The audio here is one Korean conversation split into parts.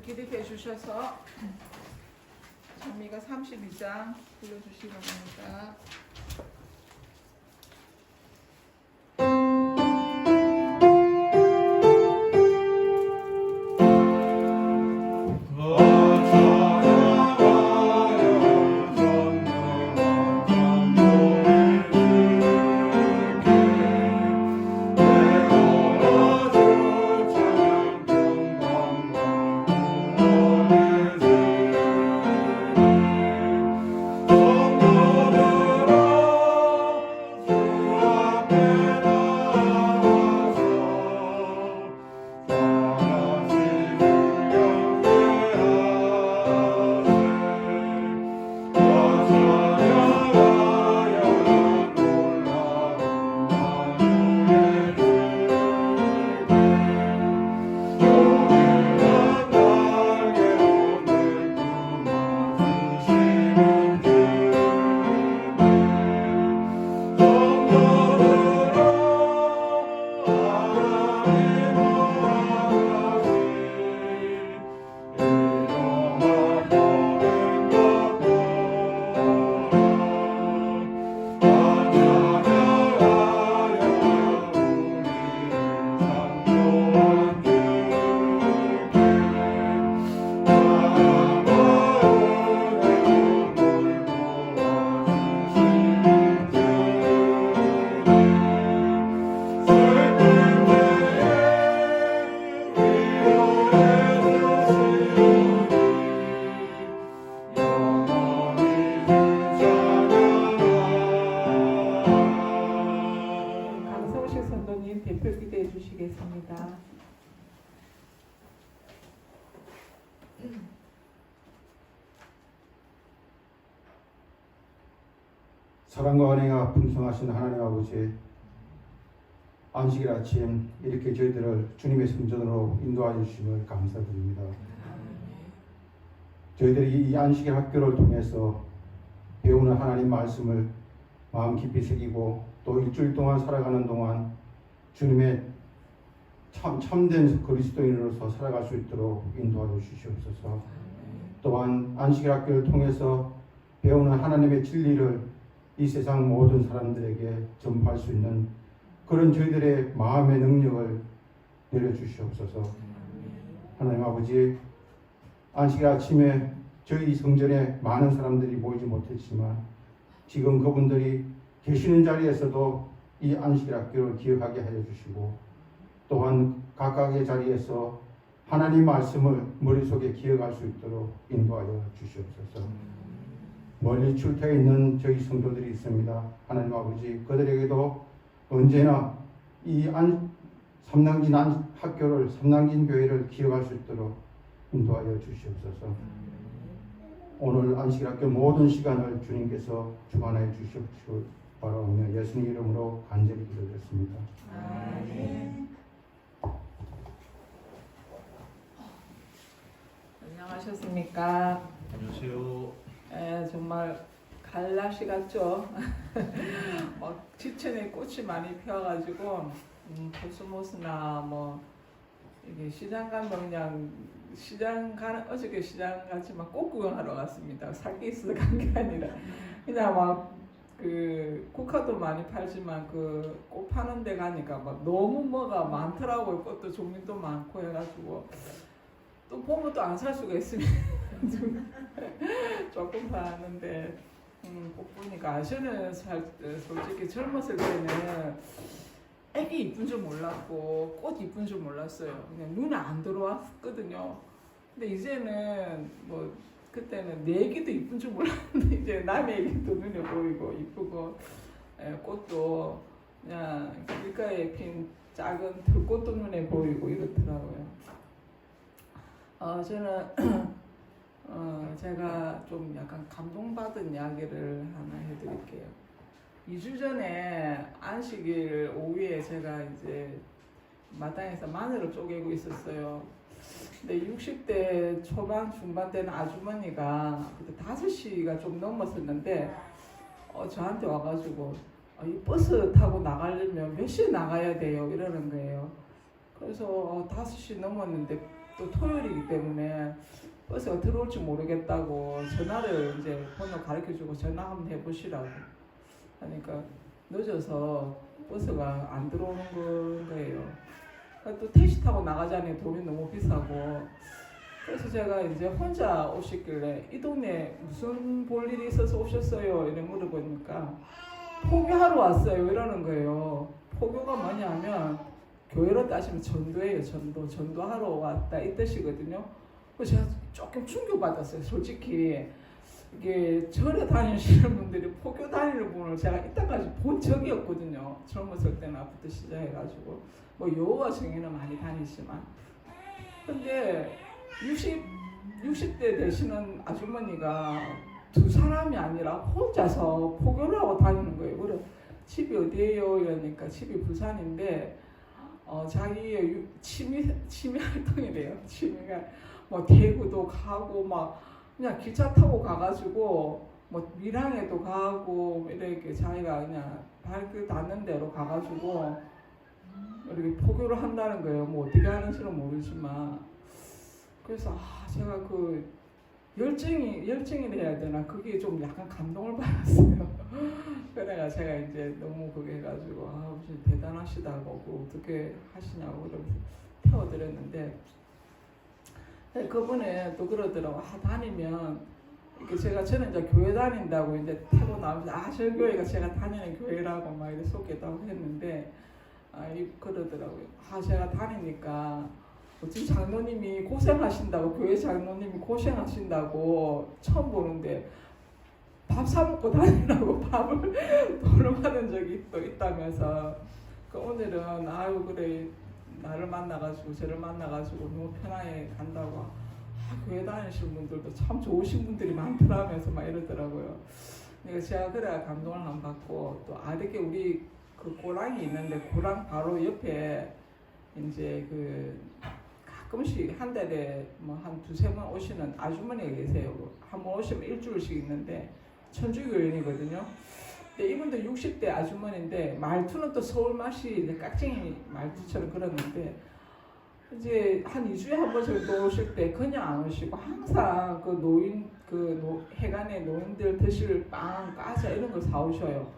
기립해 주셔서 찬미가 32장 불러주시기 바랍니다. 사랑과 은혜가 풍성하신 하나님 아버지, 안식일 아침 이렇게 저희들을 주님의 성전으로 인도하여 주심을 감사드립니다. 저희들이 이 안식일 학교를 통해서 배우는 하나님 말씀을 마음 깊이 새기고 또 일주일 동안 살아가는 동안 주님의 참된 그리스도인으로서 살아갈 수 있도록 인도하여 주시옵소서. 또한 안식일 학교를 통해서 배우는 하나님의 진리를 이 세상 모든 사람들에게 전파할 수 있는 그런 저희들의 마음의 능력을 내려주시옵소서. 하나님 아버지, 안식일 아침에 저희 성전에 많은 사람들이 모이지 못했지만 지금 그분들이 계시는 자리에서도 이 안식일 학교를 기억하게 하여 주시고 또한 각각의 자리에서 하나님 말씀을 머릿속에 기억할 수 있도록 인도하여 주시옵소서. 멀리 출퇴해 있는 저희 성도들이 있습니다. 하나님 아버지, 그들에게도 언제나 이 삼랑진 학교를, 삼랑진 교회를 기억할 수 있도록 인도하여 주시옵소서. 오늘 안식일 학교 모든 시간을 주님께서 주관하여 주시옵시고 바라오며 예수님 이름으로 간절히 기도드렸습니다. 아멘. 안녕하셨습니까? 안녕하세요. 정말 갈 날씨 같죠? 막 지천에 꽃이 많이 피어가지고 코스모스나 뭐 이게 시장 가면 그냥 어저께 시장 갔지만 꽃 구경하러 갔습니다. 살 게 있어서 간 게 아니라 그냥 막 그 국화도 많이 팔지만 그 꽃 파는 데 가니까 막 너무 뭐가 많더라고요. 꽃도 종류도 많고 해가지고 또 보면 또 안 살 수가 있습니다. 조금 사는데 꽃 보니까 저는 솔직히 젊었을 때는 애기 이쁜 줄 몰랐고 꽃 이쁜 줄 몰랐어요. 그냥 눈에 안 들어왔거든요. 근데 이제는 뭐 그때는 내 애기도 이쁜 줄 몰랐는데 이제 남의 애기도 눈에 보이고 이쁘고 꽃도 그냥 길가에 핀 작은 들꽃도 눈에 보이고 이렇더라고요. 저는 제가 좀 약간 감동받은 이야기를 하나 해드릴게요. 2주 전에 안식일 오후에 제가 이제 마당에서 마늘을 쪼개고 있었어요. 근데 60대 초반 중반 되는 아주머니가 그때 5시가 좀 넘었었는데 저한테 와가지고 이 버스 타고 나가려면 몇 시에 나가야 돼요? 이러는 거예요. 그래서 5시 넘었는데 또 토요일이기 때문에 버스가 들어올지 모르겠다고 전화를 이제 번호 가르쳐주고 전화 한번 해보시라고 하니까 늦어서 버스가 안 들어오는 거예요. 또 택시 타고 나가자니 돈이 너무 비싸고 그래서 제가 이제 혼자 오시길래 이 동네 무슨 볼 일이 있어서 오셨어요? 이래 물어보니까 포교하러 왔어요 이러는 거예요. 포교가 뭐냐면 교회로 따지면 전도예요. 전도하러 왔다 이 뜻이거든요. 그래서 제가 조금 충격받았어요. 솔직히 이게 절에 다니시는 분들이 포교 다니는 분을 제가 이때까지 본 적이 없거든요. 젊었을 때는 아부터 시작해가지고 뭐 여호와 증인은 많이 다니지만 근데 60대 되시는 아주머니가 두 사람이 아니라 혼자서 포교를 하고 다니는 거예요. 그래 집이 어디예요? 이러니까 집이 부산인데 자기의 취미 활동이래요. 취미가 뭐 대구도 가고 막 그냥 기차 타고 가가지고 뭐 밀양에도 가고 이렇게 자기가 그냥 발길 닿는 대로 가가지고 이렇게 포교를 한다는 거예요. 뭐 어떻게 하는지는 모르지만 그래서 제가 그 열정이라 해야 되나 그게 좀 약간 감동을 받았어요. 그래가 제가 이제 너무 그게 해가지고 무슨 대단하시다고 어떻게 하시냐고 그러면서 태워드렸는데 그분에 또 그러더라고. 다니면 이렇게 저는 이제 교회 다닌다고 이제 타고 나오면서 저 교회가 제가 다니는 교회라고 막 이렇게 소개도 했는데 그러더라고요. 제가 다니니까 어찌 장로님이 고생하신다고 교회 장로님이 고생하신다고 처음 보는데 밥 사 먹고 다니라고 밥을 돈을 받은 적이 또 있다면서 오늘은 그래 나를 만나가지고 저를 만나가지고 너무 편하게 간다고 교회 다니시는 분들도 참 좋으신 분들이 많더라면서 막 이러더라고요. 그러니까 제가 그래 감동을 안 받고 또 아득에 우리 그 고랑이 있는데 고랑 바로 옆에 이제 그 가끔씩 한 달에 뭐 한 두세 번 오시는 아주머니가 계세요. 한 번 오시면 일주일씩 있는데 천주교인이거든요. 근데 이분도 60대 아주머니인데 말투는 또 서울 맛이 이제 깍쟁이 말투처럼 그러는데 이제 한 2주에 한 번 정도 오실 때 그냥 안 오시고 항상 해관에 노인들 드실 빵, 과자 이런 걸 사오셔요.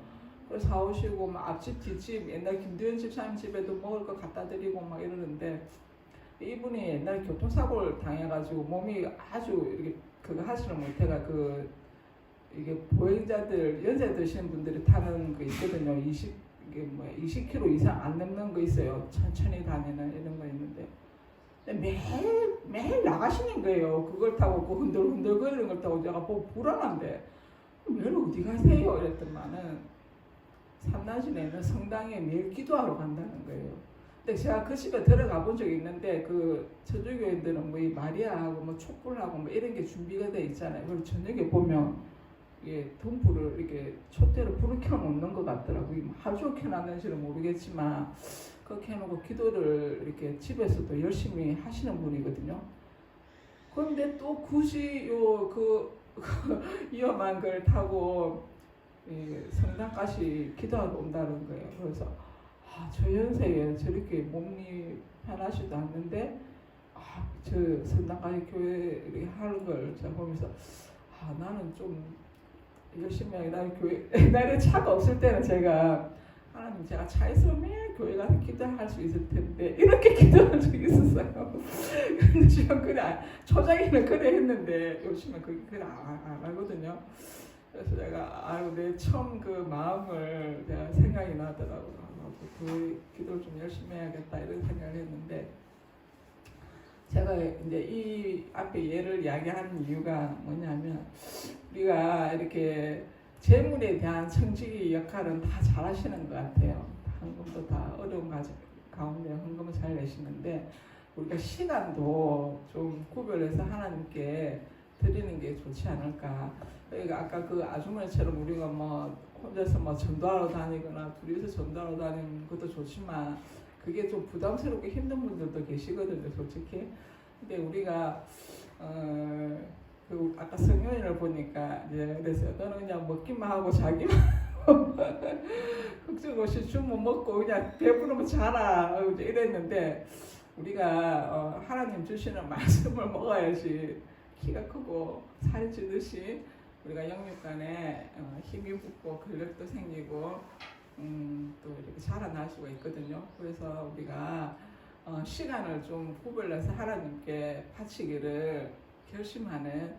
그래서 사오시고 막 앞집 뒷집 옛날 김두현 집사님 집에도 먹을 거 갖다 드리고 막 이러는데 이분이 옛날 교통사고를 당해가지고 몸이 아주 이렇게 그거 하시는 못해가 이게 보행자들 연세 드시는 분들이 타는 거 있거든요. 20km 이상 안 넘는 거 있어요. 천천히 다니는 이런 거 있는데 매일 나가시는 거예요. 그걸 타고 그 흔들흔들거리는 걸 타고 제가 보고 불안한데 매일 어디 가세요? 이랬더니만은 삼나진에는 성당에 매일 기도하러 간다는 거예요. 근데 제가 그 집에 들어가 본 적이 있는데 그 천주교인들은 뭐 이 마리아하고 뭐 촛불하고 뭐 이런 게 준비가 돼 있잖아요. 그리고 저녁에 보면 등불을 이렇게 촛대로 불을 켜놓는 것 같더라고요. 하루 켜놨는지는 모르겠지만 그렇게 해놓고 기도를 이렇게 집에서도 열심히 하시는 분이거든요. 그런데 또 굳이 위험한 걸 타고 성당까지 기도하러 온다는 거예요. 그래서 저 연세에 저렇게 몸이 편하지도 않는데 저 성당까지 교회 이렇게 하는 걸 제가 보면서 나는 좀 열심히 하게 옛날에 차가 없을 때는 제가 하나님 제가 차에서 매일 교회 가서 기도할 수 있을 텐데 이렇게 기도한 적이 있었어요. 근데 지금 그래 초장에는 그래 했는데 요즘은 그래 안 하거든요. 그래서 내가 내 처음 그 마음을 내가 생각이 나더라고요. 그 기도를 좀 열심히 해야겠다 이런 생각을 했는데 제가 이제 이 앞에 예를 이야기하는 이유가 뭐냐면 우리가 이렇게 재물에 대한 청지기 역할은 다 잘하시는 것 같아요. 헌금도 다 어려운 가운데 헌금을 잘 내시는데 우리가 시간도 좀 구별해서 하나님께 드리는 게 좋지 않을까. 그러니까 아까 그 아주머니처럼 우리가 뭐 혼자서 뭐 전도하러 다니거나 둘이서 전도하러 다니는 것도 좋지만 그게 좀 부담스럽게 힘든 분들도 계시거든요, 솔직히. 근데 우리가 아까 성경을 보니까 이제 그래서 너는 그냥 먹기만 하고 자기만 걱정 없이 주면 먹고 그냥 배부르면 자라 이랬는데 우리가 하나님 주시는 말씀을 먹어야지 키가 크고 살이 찌듯이 우리가 영육간에 힘이 붙고 근력도 생기고 또 이렇게 자라날 수가 있거든요. 그래서 우리가 시간을 좀 구별해서 하나님께 바치기를 결심하는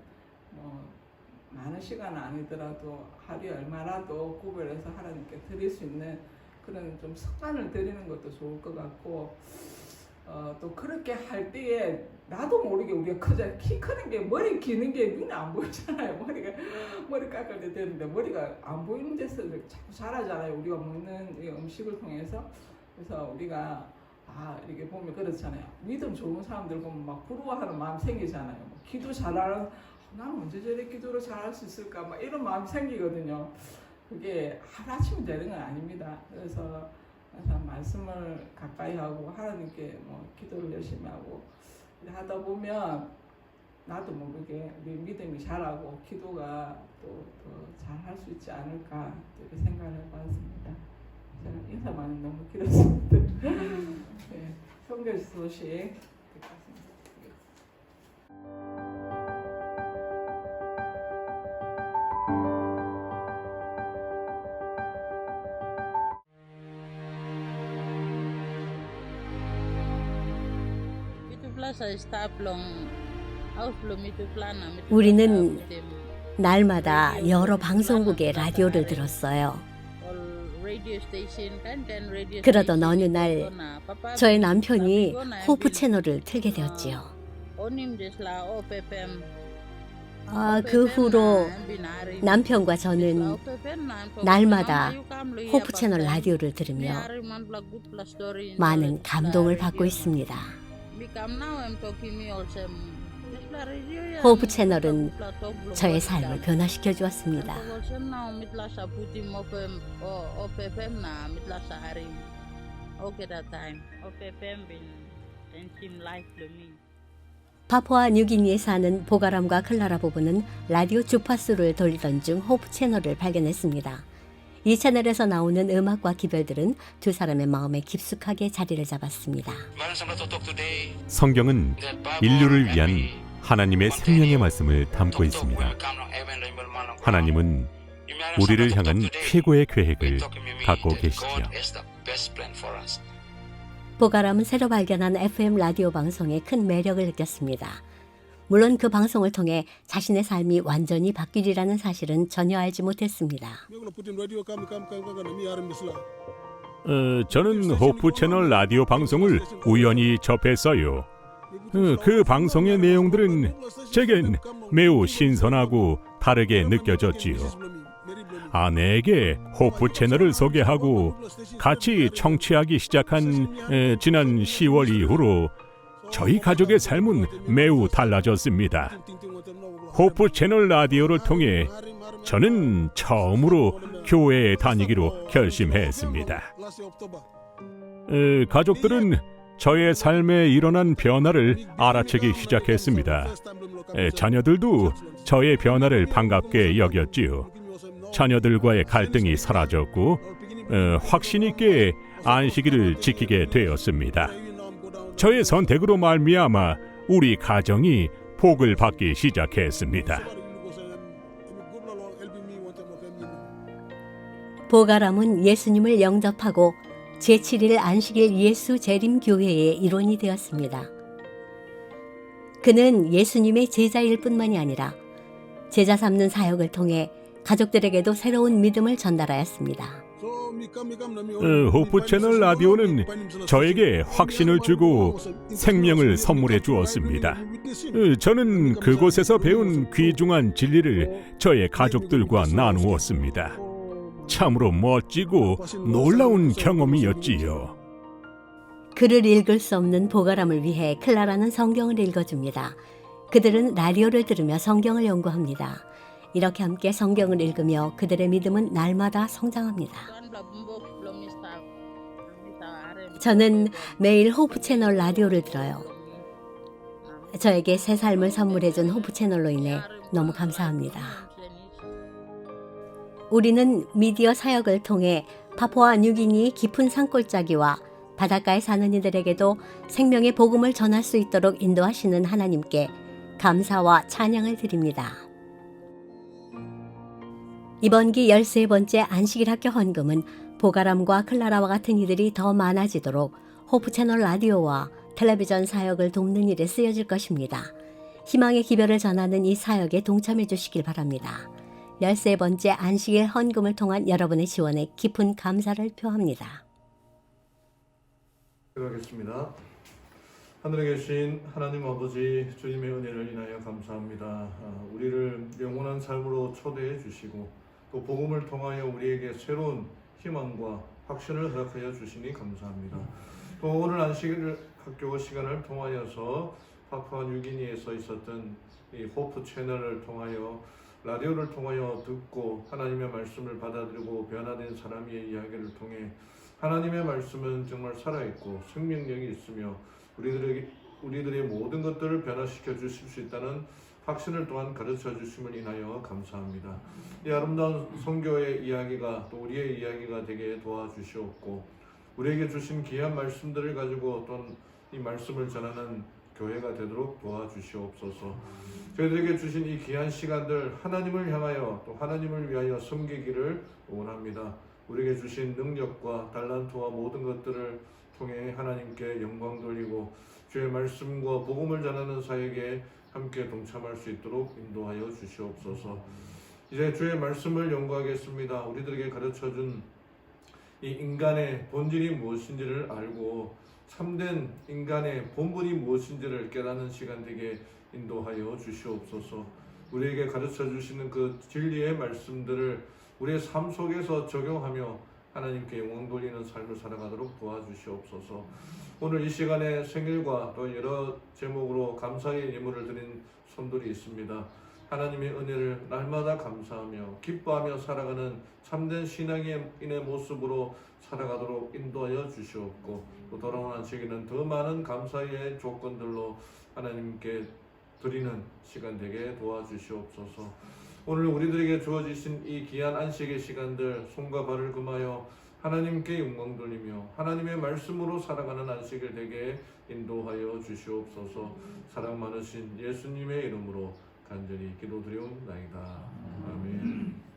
많은 시간은 아니더라도 하루에 얼마라도 구별해서 하나님께 드릴 수 있는 그런 좀 습관을 들이는 것도 좋을 것 같고 또 그렇게 할 때에 나도 모르게 우리가 키 크는 게 머리 기는 게 눈에 안 보이잖아요. 머리 깎을 때 되는데 머리가 안 보이는 데서 자꾸 자라잖아요. 우리가 먹는 음식을 통해서. 그래서 우리가 이렇게 보면 그렇잖아요. 믿음 좋은 사람들 보면 막 부러워하는 마음 생기잖아요. 기도 잘하는 난 언제 저렇게 기도를 잘할 수 있을까 막 이런 마음이 생기거든요. 그게 하루아침에 되는 건 아닙니다. 그래서 항상 말씀을 가까이 하고 하나님께 기도를 열심히 하고 하다 보면 나도 모르게 우리 믿음이 자라고 기도가 또 더 잘할 수 있지 않을까 이렇게 생각을 해봤습니다. 제가 인사 많이 너무 길었습니다. 네, 성경 소식 듣겠습니다. 우리는 날마다 여러 방송국의 라디오를 들었어요. 그러던 어느 날 저의 남편이 호프 채널을 틀게 되었지요. 그 후로 남편과 저는 날마다 호프 채널 라디오를 들으며 많은 감동을 받고 있습니다. 호프 채널은 저의 삶을 변화시켜 주었습니다. 파푸아 뉴기니에 사는 보가람과 클라라 부부는 라디오 주파수를 돌리던 중 호프 채널을 발견했습니다. 이 채널에서 나오는 음악과 기별들은 두 사람의 마음에 깊숙하게 자리를 잡았습니다. 성경은 인류를 위한 하나님의 생명의 말씀을 담고 있습니다. 하나님은 우리를 향한 최고의 계획을 갖고 계시지요. 보가람은 새로 발견한 FM 라디오 방송에 큰 매력을 느꼈습니다. 물론 그 방송을 통해 자신의 삶이 완전히 바뀌리라는 사실은 전혀 알지 못했습니다. 저는 호프 채널 라디오 방송을 우연히 접했어요. 그 방송의 내용들은 제겐 매우 신선하고 다르게 느껴졌지요. 아내에게 호프 채널을 소개하고 같이 청취하기 시작한 지난 10월 이후로 저희 가족의 삶은 매우 달라졌습니다. 호프 채널 라디오를 통해 저는 처음으로 교회에 다니기로 결심했습니다. 가족들은 저의 삶에 일어난 변화를 알아채기 시작했습니다. 자녀들도 저의 변화를 반갑게 여겼지요. 자녀들과의 갈등이 사라졌고 확신 있게 안식일을 지키게 되었습니다. 저의 선택으로 말미암아 우리 가정이 복을 받기 시작했습니다. 보가람은 예수님을 영접하고 제7일 안식일 예수 재림 교회의 일원이 되었습니다. 그는 예수님의 제자일 뿐만이 아니라 제자 삼는 사역을 통해 가족들에게도 새로운 믿음을 전달하였습니다. 호프 채널 라디오는 저에게 확신을 주고 생명을 선물해 주었습니다. 저는 그곳에서 배운 귀중한 진리를 저의 가족들과 나누었습니다. 참으로 멋지고 놀라운 경험이었지요. 글을 읽을 수 없는 보가람을 위해 클라라는 성경을 읽어줍니다. 그들은 라디오를 들으며 성경을 연구합니다. 이렇게 함께 성경을 읽으며 그들의 믿음은 날마다 성장합니다. 저는 매일 호프 채널 라디오를 들어요. 저에게 새 삶을 선물해준 호프 채널로 인해 너무 감사합니다. 우리는 미디어 사역을 통해 파푸아 뉴기니의 깊은 산골짜기와 바닷가에 사는 이들에게도 생명의 복음을 전할 수 있도록 인도하시는 하나님께 감사와 찬양을 드립니다. 이번 기 13번째 안식일 학교 헌금은 보가람과 클라라와 같은 이들이 더 많아지도록 호프 채널 라디오와 텔레비전 사역을 돕는 일에 쓰여질 것입니다. 희망의 기별을 전하는 이 사역에 동참해 주시길 바랍니다. 13번째 안식일 헌금을 통한 여러분의 지원에 깊은 감사를 표합니다. 기도하겠습니다. 하늘에 계신 하나님 아버지, 주님의 은혜를 인하여 감사합니다. 우리를 영원한 삶으로 초대해 주시고 또 복음을 통하여 우리에게 새로운 희망과 확신을 허락하여 주시니 감사합니다. 또 오늘 안식일 학교 시간을 통하여서 파푸아뉴기니에서 있었던 이 호프 채널을 통하여 라디오를 통하여 듣고 하나님의 말씀을 받아들이고 변화된 사람의 이야기를 통해 하나님의 말씀은 정말 살아있고 생명력이 있으며 우리들의 모든 것들을 변화시켜 주실 수 있다는 확신을 또한 가르쳐 주심을 인하여 감사합니다. 이 아름다운 선교의 이야기가 또 우리의 이야기가 되게 도와주시옵고 우리에게 주신 귀한 말씀들을 가지고 또 이 말씀을 전하는 교회가 되도록 도와주시옵소서. 저희들에게 주신 이 귀한 시간들 하나님을 향하여 또 하나님을 위하여 섬기기를 원합니다. 우리에게 주신 능력과 달란트와 모든 것들을 통해 하나님께 영광 돌리고 주의 말씀과 복음을 전하는 사역에 함께 동참할 수 있도록 인도하여 주시옵소서. 이제 주의 말씀을 연구하겠습니다. 우리들에게 가르쳐준 이 인간의 본질이 무엇인지를 알고 참된 인간의 본분이 무엇인지를 깨닫는 시간 되게 인도하여 주시옵소서. 우리에게 가르쳐 주시는 그 진리의 말씀들을 우리의 삶 속에서 적용하며 하나님께 영광 돌리는 삶을 살아가도록 도와주시옵소서. 오늘 이 시간에 생일과 또 여러 제목으로 감사의 예물을 드린 손들이 있습니다. 하나님의 은혜를 날마다 감사하며 기뻐하며 살아가는 참된 신앙의 모습으로 살아가도록 인도하여 주시옵고 또 돌아오는 안식일은 더 많은 감사의 조건들로 하나님께 드리는 시간 되게 도와주시옵소서. 오늘 우리들에게 주어지신 이 귀한 안식의 시간들 손과 발을 금하여 하나님께 영광 돌리며 하나님의 말씀으로 살아가는 안식일 되게 인도하여 주시옵소서. 사랑 많으신 예수님의 이름으로 간절히 기도드리옵나이다. 아멘.